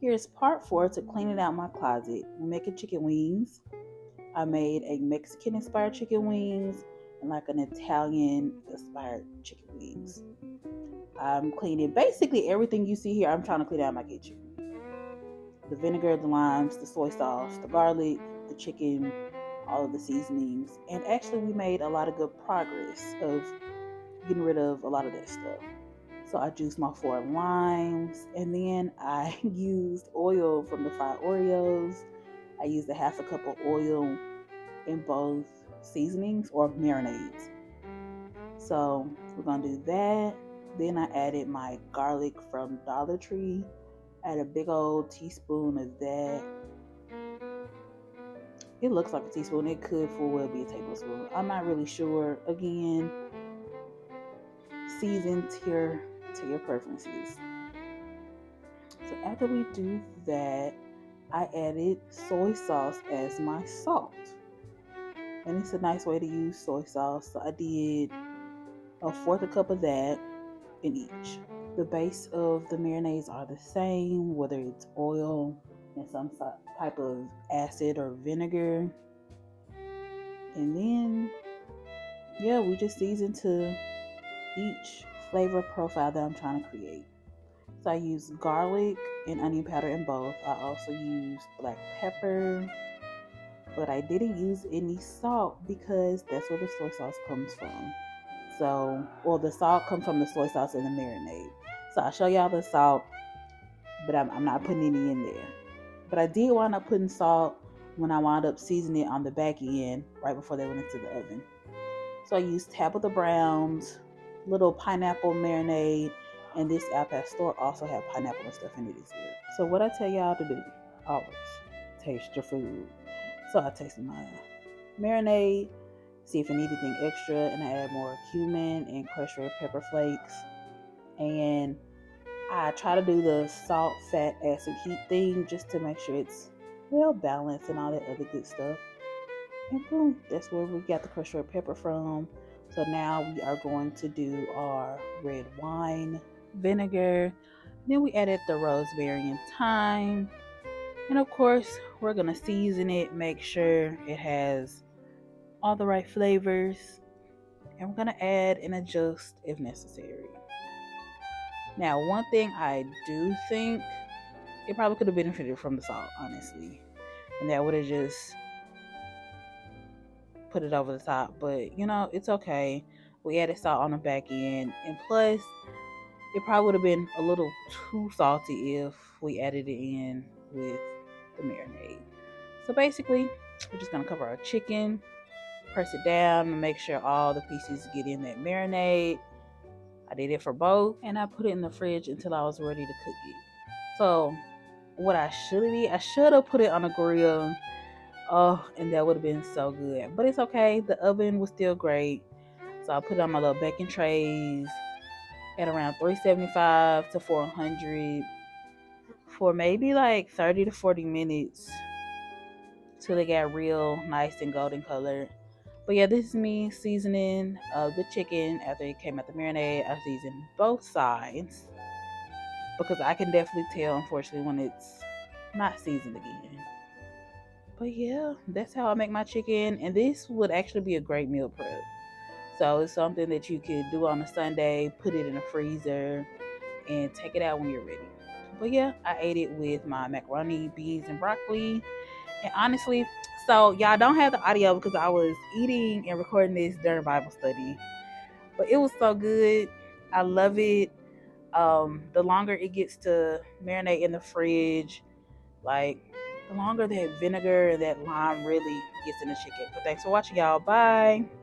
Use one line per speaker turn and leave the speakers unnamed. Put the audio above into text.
Here's part 4 to cleaning out my closet. We're making chicken wings. I made a Mexican inspired chicken wings and like an Italian inspired chicken wings. I'm cleaning basically everything you see here. I'm trying to clean out my kitchen. The vinegar, the limes, the soy sauce, the garlic, the chicken, all of the seasonings. And actually we made a lot of good progress of getting rid of a lot of that stuff. So I juiced my 4 limes, and then I used oil from the fried Oreos. I used a half a cup of oil in both seasonings or marinades. So we're gonna do that. Then I added my garlic from Dollar Tree. I had a big old teaspoon of that. It looks like a teaspoon. It could full well be a tablespoon. I'm not really sure. Again, season to your preferences. So after we do that, I added soy sauce as my salt. And it's a nice way to use soy sauce. So I did a fourth a cup of that in each. The base of the marinades are the same, whether it's oil and some type of acid or vinegar. And then, yeah, we just season to each flavor profile that I'm trying to create. So I use garlic and onion powder in both. I also used black pepper, but I didn't use any salt because that's where the soy sauce comes from. So, well, the salt comes from the soy sauce and the marinade. So I'll show y'all the salt, but I'm not putting any in there. But I did wind up putting salt when I wound up seasoning it on the back end right before they went into the oven. So I used Tabitha Brown's little pineapple marinade, and this Al Pastor also had pineapple and stuff in it as well. So what I tell y'all to do, always taste your food. So I tasted my marinade, see if I need anything extra, and I add more cumin and crushed red pepper flakes. And I try to do the salt, fat, acid, heat thing just to make sure it's well balanced and all that other good stuff. And boom, that's where we got the crushed red pepper from. So now we are going to do our red wine vinegar. Then we added the rosemary and thyme. And of course, we're going to season it, make sure it has all the right flavors. And we're going to add and adjust if necessary. Now, one thing I do think it probably could have benefited from the salt, honestly. And that would have just put it over the top. But, it's okay. We added salt on the back end. And plus, it probably would have been a little too salty if we added it in with the marinade. So basically, we're just going to cover our chicken, press it down, and make sure all the pieces get in that marinade. I did it for both, and I put it in the fridge until I was ready to cook it. So what I should have put it on a grill. Oh, and that would have been so good. But it's okay. The oven was still great. So I put it on my little baking trays at around 375 to 400 for maybe like 30 to 40 minutes till they got real nice and golden colored. But yeah, this is me seasoning the chicken after it came out the marinade. I seasoned both sides because I can definitely tell, unfortunately, when it's not seasoned again. But yeah, that's how I make my chicken, and this would actually be a great meal prep. So it's something that you could do on a Sunday, put it in the freezer, and take it out when you're ready. But yeah, I ate it with my macaroni, beans, and broccoli. And honestly, so y'all don't have the audio because I was eating and recording this during Bible study. But it was so good. I love it. The longer it gets to marinate in the fridge, like the longer that vinegar and that lime really gets in the chicken. But thanks for watching, y'all. Bye.